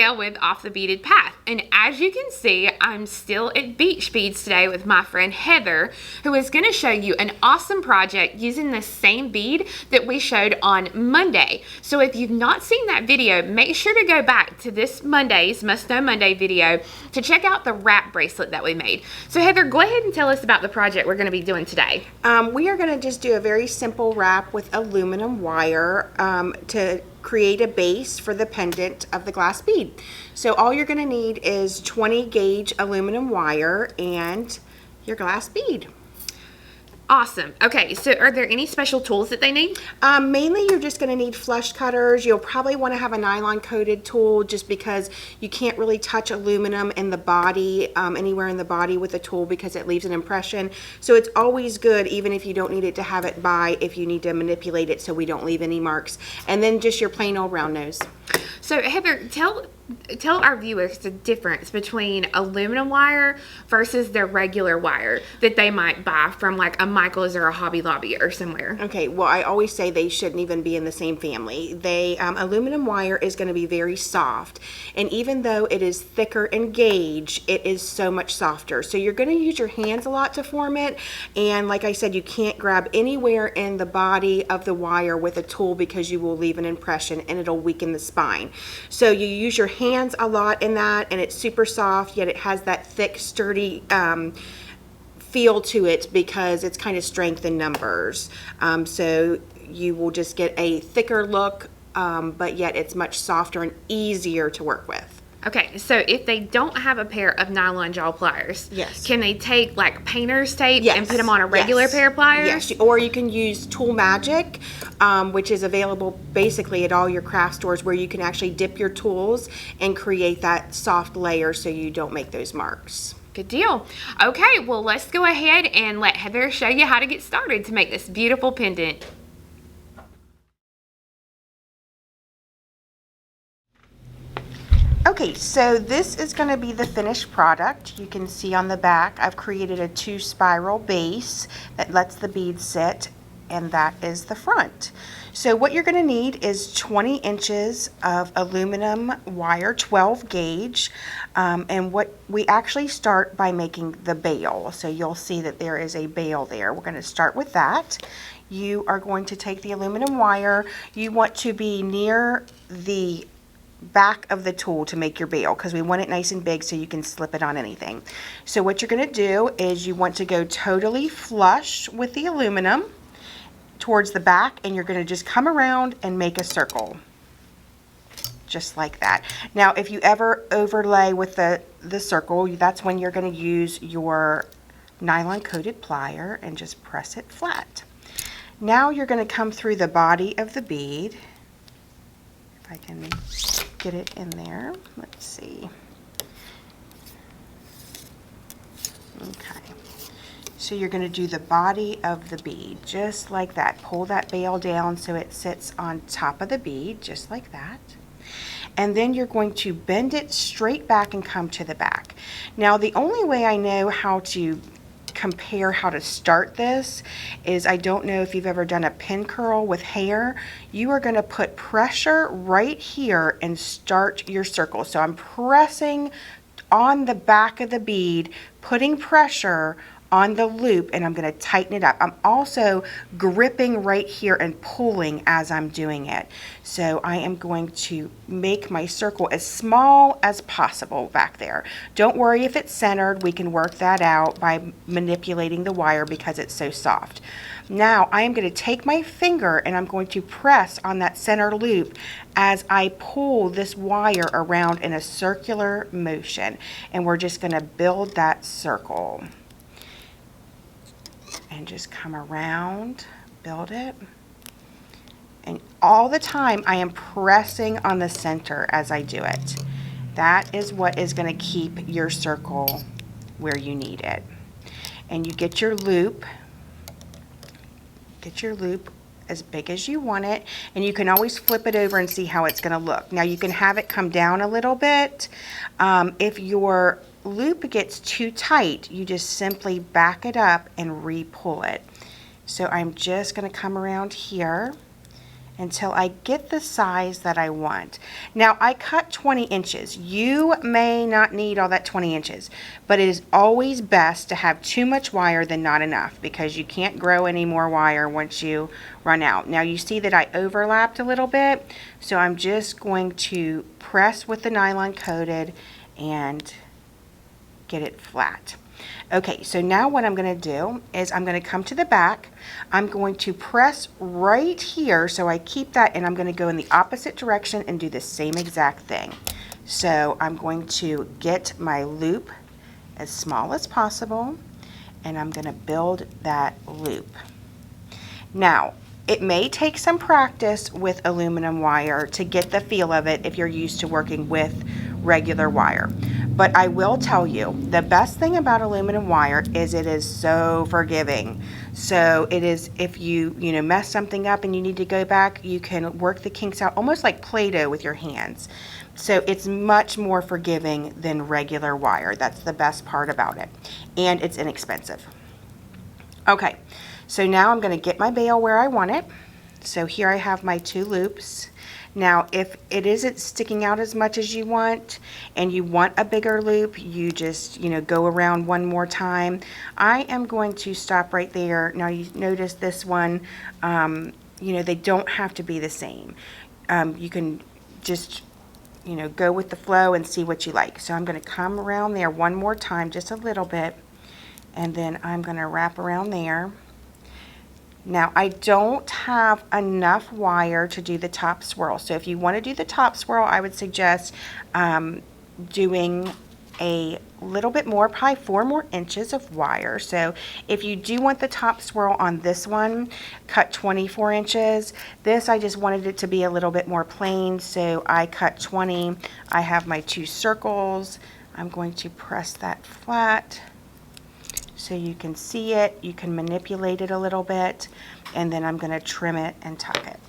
Michelle with Off the Beaded Path, and as you can see, I'm still at Beach Beads today with my friend Heather, who is going to show you an awesome project using the same bead that we showed on Monday. So if you've not seen that video, make sure to go back to this Monday's Must Know Monday video to check out the wrap bracelet that we made. So Heather, go ahead and tell us about the project we're going to be doing today. We are going to just do a very simple wrap with aluminum wire to create a base for the pendant of the glass bead. So all you're going to need is 20 gauge aluminum wire and your glass bead. Awesome. Okay, so are there any special tools that they need? Mainly you're just going to need flush cutters. You'll probably want to have a nylon coated tool just because you can't really touch aluminum in the body, anywhere in the body with a tool because it leaves an impression. So it's always good, even if you don't need it, to have it by if you need to manipulate it so we don't leave any marks. And then just your plain old round nose. So Heather, tell our viewers the difference between aluminum wire versus their regular wire that they might buy from like a Michael's or a Hobby Lobby or somewhere. Okay, well, I always say they shouldn't even be in the same family. Aluminum wire is going to be very soft, and even though it is thicker in gauge, it is so much softer. So you're going to use your hands a lot to form it, and like I said, you can't grab anywhere in the body of the wire with a tool because you will leave an impression and it'll weaken the spine. So you use your hands a lot in that, and it's super soft, yet it has that thick, sturdy feel to it because it's kind of strength in numbers. So you will just get a thicker look, but yet it's much softer and easier to work with. Okay, so if they don't have a pair of nylon jaw pliers, yes, can they take like painter's tape yes, and put them on a regular yes, pair of pliers? Yes, or you can use Tool Magic, which is available basically at all your craft stores, where you can actually dip your tools and create that soft layer so you don't make those marks. Good deal. Okay, well, let's go ahead and let Heather show you how to get started to make this beautiful pendant. Okay, so this is going to be the finished product. You can see on the back I've created a 2 spiral base that lets the bead sit, and that is the front. So what you're going to need is 20 inches of aluminum wire, 12 gauge, and what we actually start by making the bail. So you'll see that there is a bail there. We're going to start with that. You are going to take the aluminum wire. You want to be near the back of the tool to make your bail because we want it nice and big so you can slip it on anything. So what you're going to do is you want to go totally flush with the aluminum towards the back, and you're going to just come around and make a circle just like that. Now if you ever overlay with the circle, that's when you're going to use your nylon coated plier and just press it flat. Now you're going to come through the body of the bead. If I can get it in there, let's see. Okay, so you're going to do the body of the bead just like that. Pull that bail down so it sits on top of the bead just like that, and then you're going to bend it straight back and come to the back. Now the only way I know how to compare how to start this is, I don't know if you've ever done a pin curl with hair. You are going to put pressure right here and start your circle. So I'm pressing on the back of the bead, putting pressure on the loop, and I'm going to tighten it up. I'm also gripping right here and pulling as I'm doing it. So I am going to make my circle as small as possible back there. Don't worry if it's centered. We can work that out by manipulating the wire because it's so soft. Now I am going to take my finger and I'm going to press on that center loop as I pull this wire around in a circular motion, and we're just going to build that circle. And just come around, build it, and all the time I am pressing on the center as I do it. That is what is going to keep your circle where you need it. And you get your loop as big as you want it, and you can always flip it over and see how it's going to look. Now you can have it come down a little bit. If your loop gets too tight, you just simply back it up and re-pull it. So I'm just going to come around here until I get the size that I want. Now I cut 20 inches. You may not need all that 20 inches, but it is always best to have too much wire than not enough, because you can't grow any more wire once you run out. Now you see that I overlapped a little bit, so I'm just going to press with the nylon coated and get it flat. Okay, so now what I'm going to do is I'm going to come to the back. I'm going to press right here so I keep that, and I'm going to go in the opposite direction and do the same exact thing. So I'm going to get my loop as small as possible, and I'm going to build that loop. Now, it may take some practice with aluminum wire to get the feel of it if you're used to working with regular wire. But I will tell you, the best thing about aluminum wire is it is so forgiving. So it is, if you mess something up and you need to go back, you can work the kinks out almost like Play-Doh with your hands. So it's much more forgiving than regular wire. That's the best part about it. And it's inexpensive. Okay, so now I'm going to get my bail where I want it. So here I have my 2 loops. Now, if it isn't sticking out as much as you want and you want a bigger loop, you just, go around one more time. I am going to stop right there. Now, you notice this one, they don't have to be the same. You can just, go with the flow and see what you like. So I'm going to come around there one more time, just a little bit, and then I'm going to wrap around there. Now, I don't have enough wire to do the top swirl. So if you want to do the top swirl, I would suggest doing a little bit more, probably 4 more inches of wire. So if you do want the top swirl on this one, cut 24 inches. This, I just wanted it to be a little bit more plain, so I cut 20. I have my 2 circles. I'm going to press that flat so you can see it. You can manipulate it a little bit, and then I'm going to trim it and tuck it.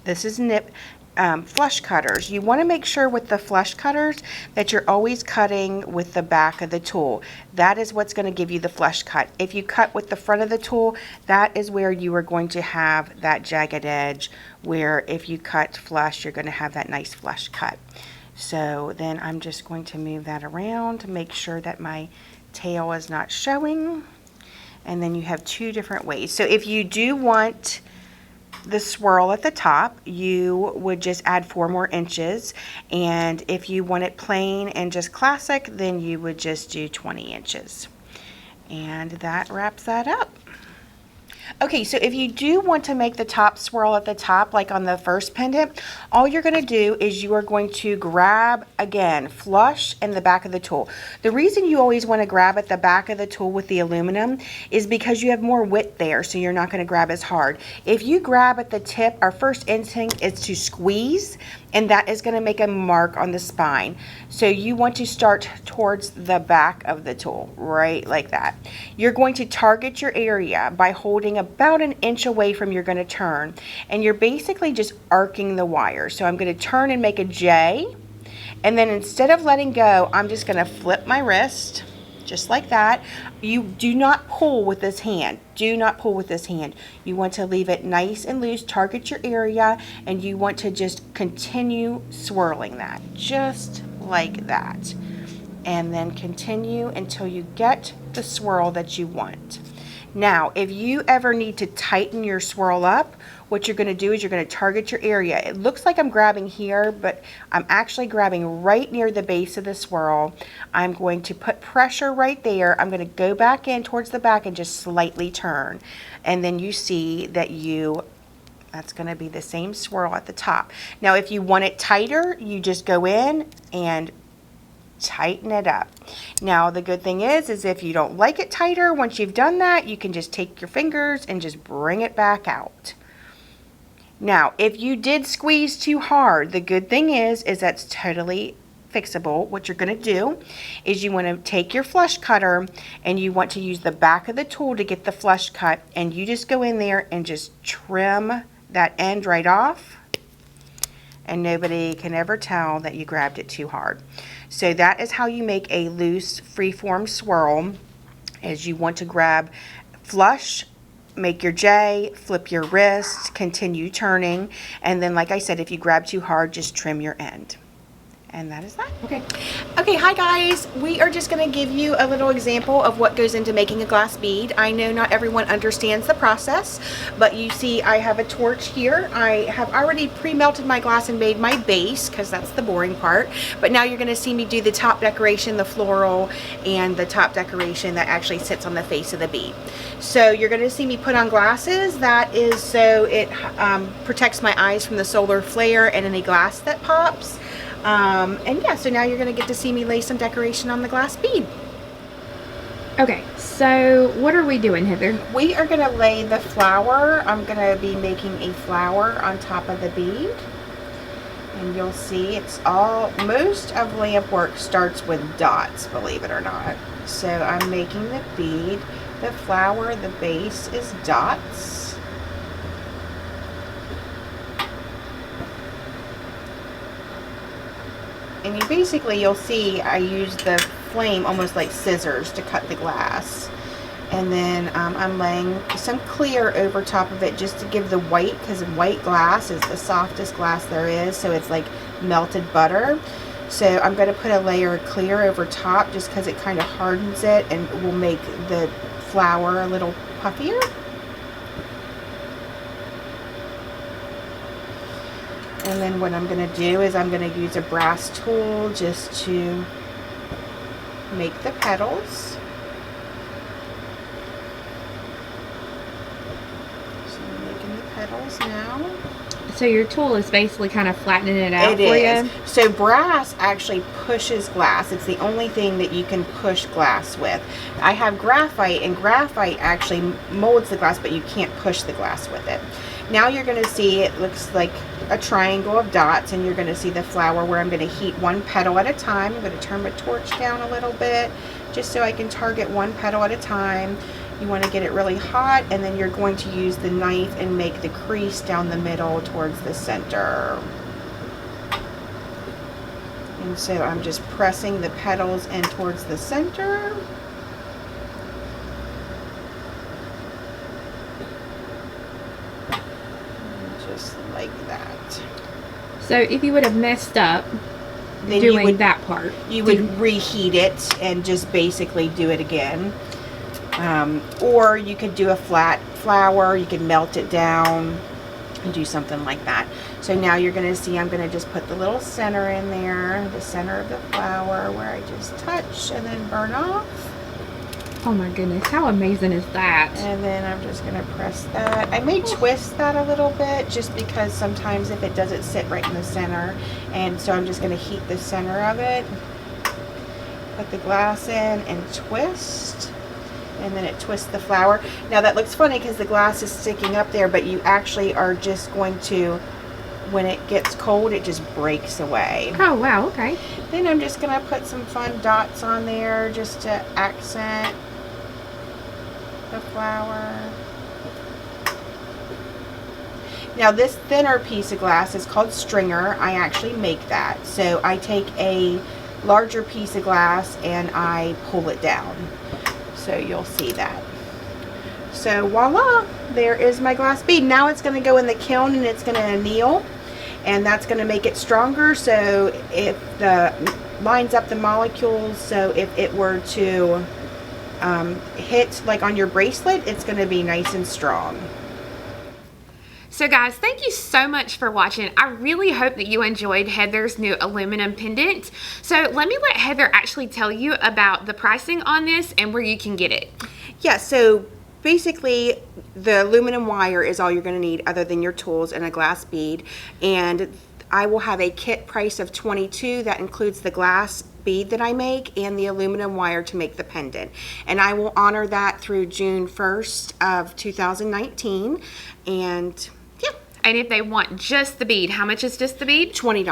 This is flush cutters. You want to make sure with the flush cutters that you're always cutting with the back of the tool. That is what's going to give you the flush cut. If you cut with the front of the tool, that is where you are going to have that jagged edge, where if you cut flush, you're going to have that nice flush cut. So then I'm just going to move that around to make sure that my tail is not showing. And then you have 2 different ways. So if you do want the swirl at the top, you would just add 4 more inches. And if you want it plain and just classic, then you would just do 20 inches. And that wraps that up. Okay, so if you do want to make the top swirl at the top, like on the first pendant, all you're going to do is you are going to grab, again, flush in the back of the tool. The reason you always want to grab at the back of the tool with the aluminum is because you have more width there, so you're not going to grab as hard. If you grab at the tip, our first instinct is to squeeze, and that is going to make a mark on the spine. So you want to start towards the back of the tool, right like that. You're going to target your area by holding about an inch away from you're going to turn, and you're basically just arcing the wire. So I'm going to turn and make a J, and then instead of letting go, I'm just going to flip my wrist just like that. You do not pull with this hand. Do not pull with this hand. You want to leave it nice and loose, target your area, and you want to just continue swirling that, just like that. And then continue until you get the swirl that you want. Now, if you ever need to tighten your swirl up, what you're going to do is you're going to target your area. It looks like I'm grabbing here, but I'm actually grabbing right near the base of the swirl. I'm going to put pressure right there. I'm going to go back in towards the back and just slightly turn. And then you see that that's going to be the same swirl at the top. Now, if you want it tighter, you just go in and tighten it up. Now, the good thing is if you don't like it tighter, once you've done that, you can just take your fingers and just bring it back out. Now, if you did squeeze too hard, the good thing is that's totally fixable. What you're going to do is you want to take your flush cutter and you want to use the back of the tool to get the flush cut, and you just go in there and just trim that end right off, and nobody can ever tell that you grabbed it too hard. So that is how you make a loose freeform swirl, is you want to grab flush make your J, flip your wrist, continue turning, and then like I said, if you grab too hard, just trim your end. And that is that. Okay, hi guys. We are just going to give you a little example of what goes into making a glass bead. I know not everyone understands the process, but you see I have a torch here. I have already pre-melted my glass and made my base, because that's the boring part. But now you're going to see me do the top decoration, the floral, and the top decoration that actually sits on the face of the bead. So you're going to see me put on glasses. That is so it protects my eyes from the solar flare and any glass that pops. And yeah, so now you're going to get to see me lay some decoration on the glass bead. Okay, so what are we doing, Heather? We are going to lay the flower. I'm going to be making a flower on top of the bead. And you'll see it's most of lamp work starts with dots, believe it or not. So I'm making the bead, the flower, the base is dots. And you'll see I use the flame almost like scissors to cut the glass. And then I'm laying some clear over top of it just to give the white, because white glass is the softest glass there is, so it's like melted butter. So I'm going to put a layer of clear over top just because it kind of hardens it and will make the flower a little puffier. And then what I'm going to do is I'm going to use a brass tool just to make the petals. So I'm making the petals now. So your tool is basically kind of flattening it out for you? So brass actually pushes glass. It's the only thing that you can push glass with. I have graphite, and graphite actually molds the glass, but you can't push the glass with it. Now you're going to see it looks like a triangle of dots, and you're going to see the flower where I'm going to heat one petal at a time. I'm going to turn my torch down a little bit just so I can target one petal at a time. You want to get it really hot, and then you're going to use the knife and make the crease down the middle towards the center. And so I'm just pressing the petals in towards the center. Just like that. So if you would have messed up then doing that part, you would reheat it and just basically do it again. Or you could do a flat flower, you could melt it down and do something like that. So now you're going to see I'm going to just put the little center in there, the center of the flower where I just touch and then burn off. Oh my goodness, how amazing is that? And then I'm just going to press that. I may twist that a little bit just because sometimes if it doesn't sit right in the center. And so I'm just going to heat the center of it. Put the glass in and twist. And then it twists the flower. Now that looks funny because the glass is sticking up there, but you actually are just going to, when it gets cold, it just breaks away. Oh wow, okay. Then I'm just going to put some fun dots on there just to accent the flower. Now this thinner piece of glass is called stringer. I actually make that. So I take a larger piece of glass and I pull it down. So you'll see that. So voila, there is my glass bead. Now it's going to go in the kiln and it's going to anneal, and that's going to make it stronger. So if the lines up the molecules, so if it were to hit like on your bracelet, it's going to be nice and strong. So guys, thank you so much for watching. I really hope that you enjoyed Heather's new aluminum pendant. So let me let Heather actually tell you about the pricing on this and where you can get it. Yeah, so basically the aluminum wire is all you're going to need other than your tools and a glass bead. And I will have a kit price of $22 that includes the glass bead that I make and the aluminum wire to make the pendant. And I will honor that through June 1st of 2019. And yeah. And if they want just the bead, how much is just the bead? $20.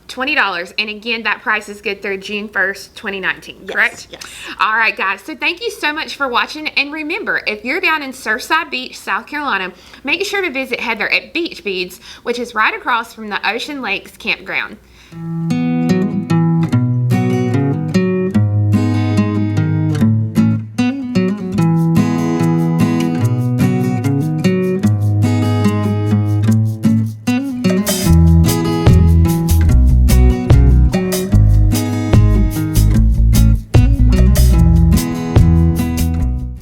$20. And again, that price is good through June 1st, 2019, correct? Yes. All right, guys. So thank you so much for watching. And remember, if you're down in Surfside Beach, South Carolina, make sure to visit Heather at Beach Beads, which is right across from the Ocean Lakes Campground.